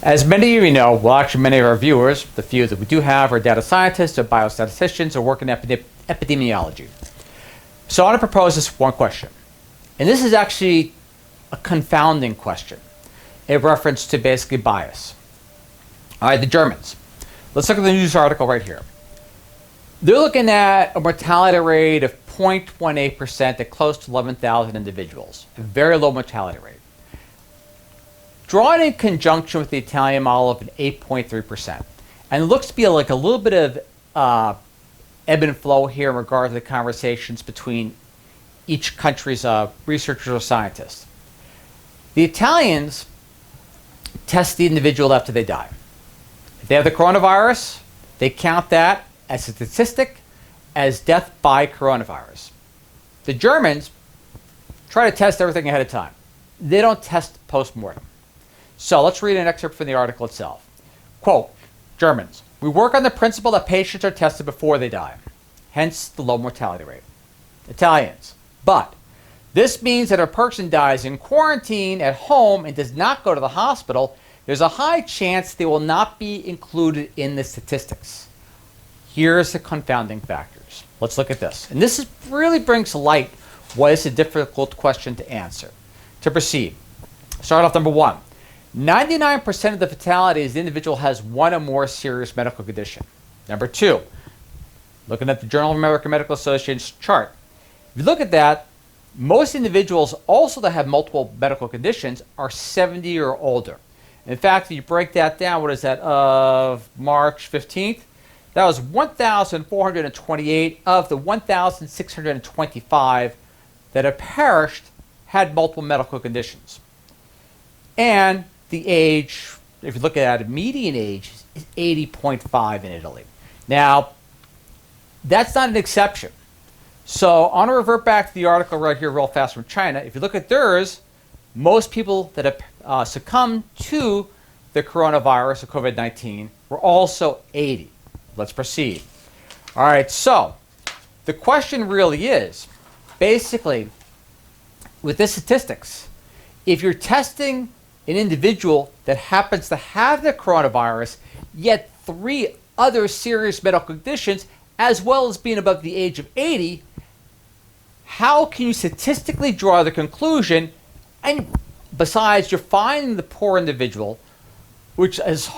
As many of you know, well, actually many of our viewers, the few that we do have, are data scientists or biostatisticians or work in epidemiology. So I want to propose this one question. And this is actually a confounding question in reference to basically bias. All right, the Germans. Let's look at the news article right here. They're looking at a mortality rate of 0.18% at close to 11,000 individuals. A very low mortality rate. Drawn in conjunction with the Italian model of an 8.3%. And it looks to be like a little bit of ebb and flow here in regard to the conversations between each country's researchers or scientists. The Italians test the individual after they die. If they have the coronavirus, they count that as a statistic as death by coronavirus. The Germans try to test everything ahead of time. They don't test post-mortem. So let's read an excerpt from the article itself. Quote, Germans, we work on the principle that patients are tested before they die, hence the low mortality rate. Italians, but this means that if a person dies in quarantine at home and does not go to the hospital, there's a high chance they will not be included in the statistics. Here's the confounding factors. Let's look at this. And this really brings to light what is a difficult question to answer. To proceed, start off number one. 99% of the fatalities, the individual has one or more serious medical condition. Number two, looking at the Journal of American Medical Association's chart. If you look at that, most individuals also that have multiple medical conditions are 70 or older. In fact, if you break that down, what is that, of March 15th? That was 1,428 of the 1,625 that have perished had multiple medical conditions. And the age, if you look at it, median age is 80.5 in Italy. Now, that's not an exception. So I want to revert back to the article right here real fast from China. If you look at theirs, most people that have succumbed to the coronavirus or COVID-19 were also 80. Let's proceed. All right, so the question really is, basically, with the statistics, if you're testing an individual that happens to have the coronavirus, yet 3 other serious medical conditions, as well as being above the age of 80, how can you statistically draw the conclusion, and besides, you're finding the poor individual, which is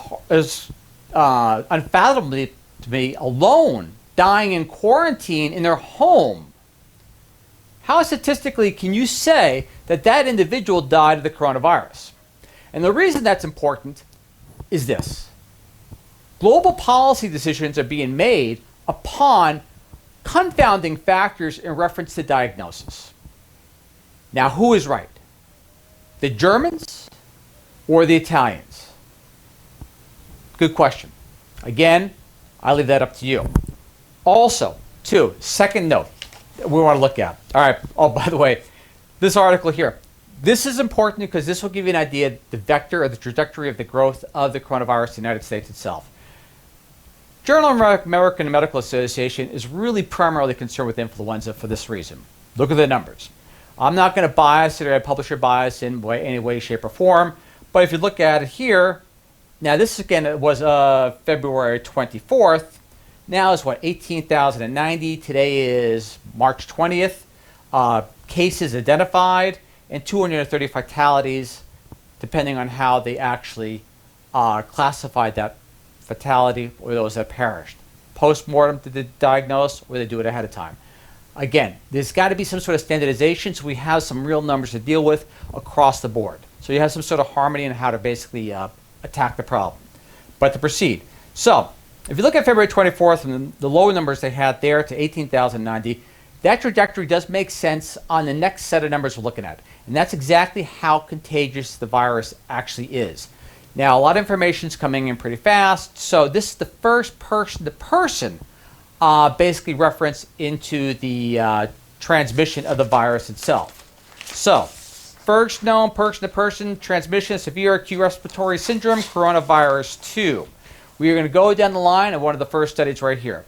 unfathomably to me, alone, dying in quarantine in their home. How statistically can you say that that individual died of the coronavirus? And the reason that's important is this. Global policy decisions are being made upon confounding factors in reference to diagnosis. Now, who is right? The Germans or the Italians? Good question. Again, I leave that up to you. Also, too, second note that we want to look at. All right. Oh, by the way, this article here. This is important because this will give you an idea of the vector or the trajectory of the growth of the coronavirus in the United States itself. Journal of American Medical Association is really primarily concerned with influenza for this reason. Look at the numbers. I'm not going to bias it or publisher bias in any way, shape, or form, but if you look at it here, now this again it was February 24th. Now is what, 18,090. Today is March 20th. Cases identified and 230 fatalities, depending on how they actually classified that fatality or those that perished. Post-mortem did they diagnose or they do it ahead of time? Again, there's got to be some sort of standardization so we have some real numbers to deal with across the board. So you have some sort of harmony in how to basically attack the problem. But to proceed. So, if you look at February 24th and the low numbers they had there to 18,090, that trajectory does make sense on the next set of numbers we're looking at. And that's exactly how contagious the virus actually is. Now, a lot of information is coming in pretty fast. So this is the first person-to-person basically reference into the transmission of the virus itself. So, first known person-to-person transmission of severe acute respiratory syndrome, coronavirus 2. We are going to go down the line of one of the first studies right here.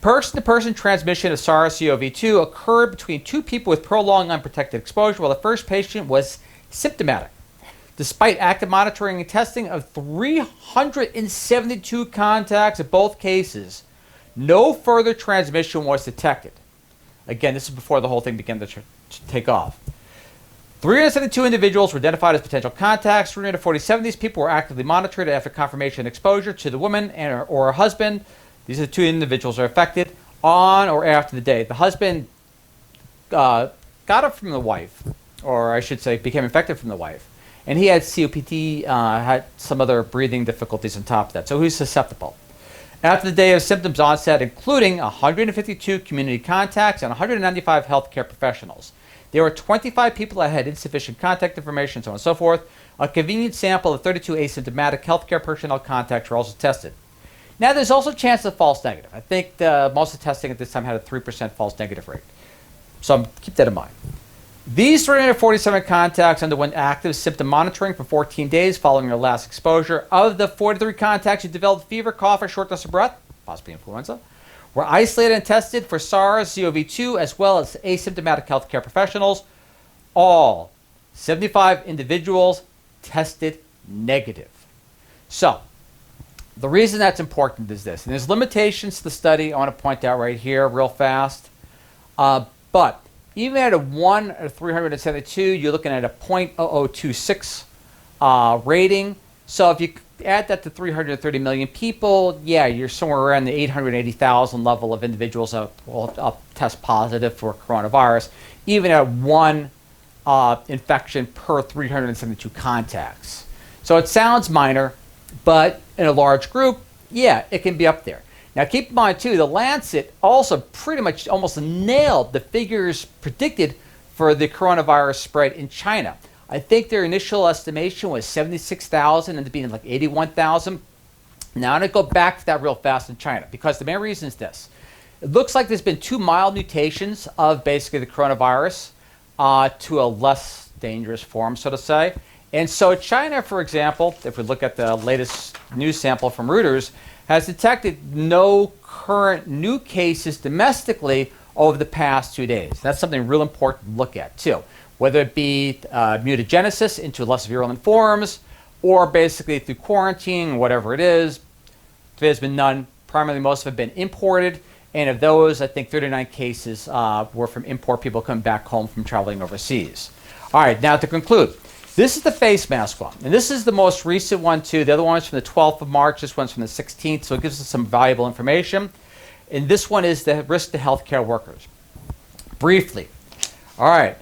Person-to-person transmission of SARS-CoV-2 occurred between 2 people with prolonged unprotected exposure, while the first patient was symptomatic. Despite active monitoring and testing of 372 contacts in both cases, no further transmission was detected. Again, this is before the whole thing began to take off. 372 individuals were identified as potential contacts. 347 of these people were actively monitored after confirmation of exposure to the woman or her husband. These are the two individuals who are affected on or after the day. The husband got it from the wife, or I should say became infected from the wife. And he had COPD, had some other breathing difficulties on top of that. So he's susceptible. After the day of symptoms onset, including 152 community contacts and 195 healthcare professionals. There were 25 people that had insufficient contact information, so on and so forth. A convenient sample of 32 asymptomatic healthcare personnel contacts were also tested. Now, there's also a chance of false negative. I think most of the testing at this time had a 3% false negative rate. So keep that in mind. These 347 contacts underwent active symptom monitoring for 14 days following their last exposure. Of the 43 contacts who developed fever, cough, or shortness of breath, possibly influenza, were isolated and tested for SARS-CoV-2 as well as asymptomatic healthcare professionals. All 75 individuals tested negative. So, the reason that's important is this, and there's limitations to the study I want to point out right here real fast, but even at a 1 or 372, you're looking at a 0.0026 rating. So if you add that to 330 million people, yeah, you're somewhere around the 880,000 level of individuals that will test positive for coronavirus, even at one infection per 372 contacts. So it sounds minor, but in a large group, yeah, it can be up there. Now keep in mind too, the Lancet also pretty much almost nailed the figures predicted for the coronavirus spread in China. I think their initial estimation was 76,000 and being like 81,000. Now I'm going to go back to that real fast in China because the main reason is this. It looks like there's been 2 mild mutations of basically the coronavirus to a less dangerous form, so to say. And so China, for example, if we look at the latest news sample from Reuters, has detected no current new cases domestically over the past 2 days. That's something real important to look at too. Whether it be mutagenesis into less virulent forms or basically through quarantine, whatever it is, there's been none. Primarily, most have been imported. And of those, I think 39 cases were from import people coming back home from traveling overseas. All right, now to conclude. This is the face mask one. And this is the most recent one, too. The other one is from the 12th of March. This one's from the 16th, so it gives us some valuable information. And this one is the risk to healthcare workers. Briefly. All right.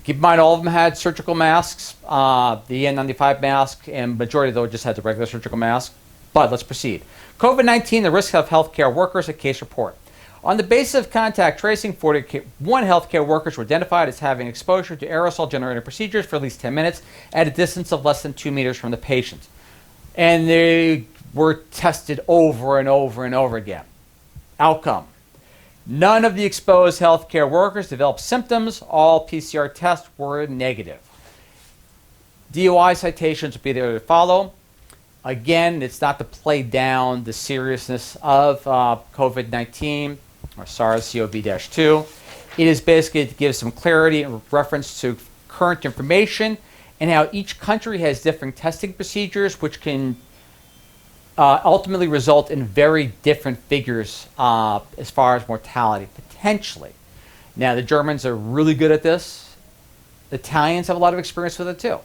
Keep in mind, all of them had surgical masks, the N95 mask, and majority of those just had the regular surgical mask. But let's proceed. COVID-19, the risk of healthcare workers, a case report. On the basis of contact tracing, 41 healthcare workers were identified as having exposure to aerosol-generated procedures for at least 10 minutes at a distance of less than 2 meters from the patient. And they were tested over and over and over again. Outcome. None of the exposed healthcare workers developed symptoms. All PCR tests were negative. DOI citations will be there to follow. Again, it's not to play down the seriousness of COVID-19 or SARS-CoV-2. It is basically to give some clarity in reference to current information and how each country has different testing procedures, which can ultimately result in very different figures as far as mortality, potentially. Now, the Germans are really good at this. The Italians have a lot of experience with it too.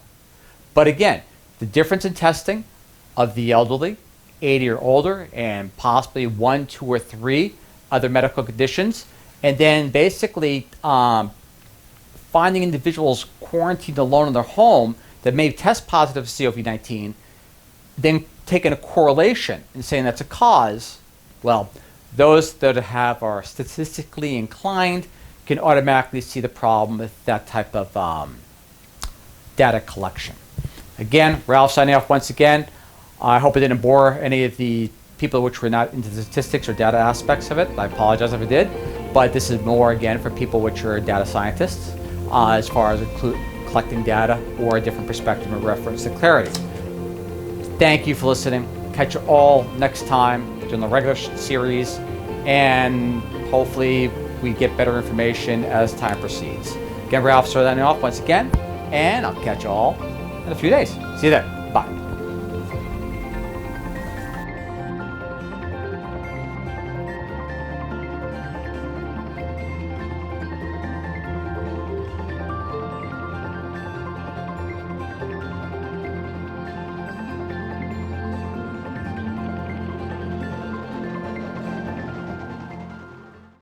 But again, the difference in testing of the elderly, 80 or older, and possibly 1, 2, or 3 other medical conditions, and then basically finding individuals quarantined alone in their home that may test positive for COVID-19, then taking a correlation and saying that's a cause, well, those that are statistically inclined can automatically see the problem with that type of data collection. Again, Ralph signing off once again. I hope I didn't bore any of the people which were not into the statistics or data aspects of it. I apologize if I did, but this is more, again, for people which are data scientists as far as collecting data or a different perspective in reference to clarity. Thank you for listening. Catch you all next time during the regular series, and hopefully we get better information as time proceeds. Again, Ralph signing off once again, and I'll catch you all in the in a few days. See you there.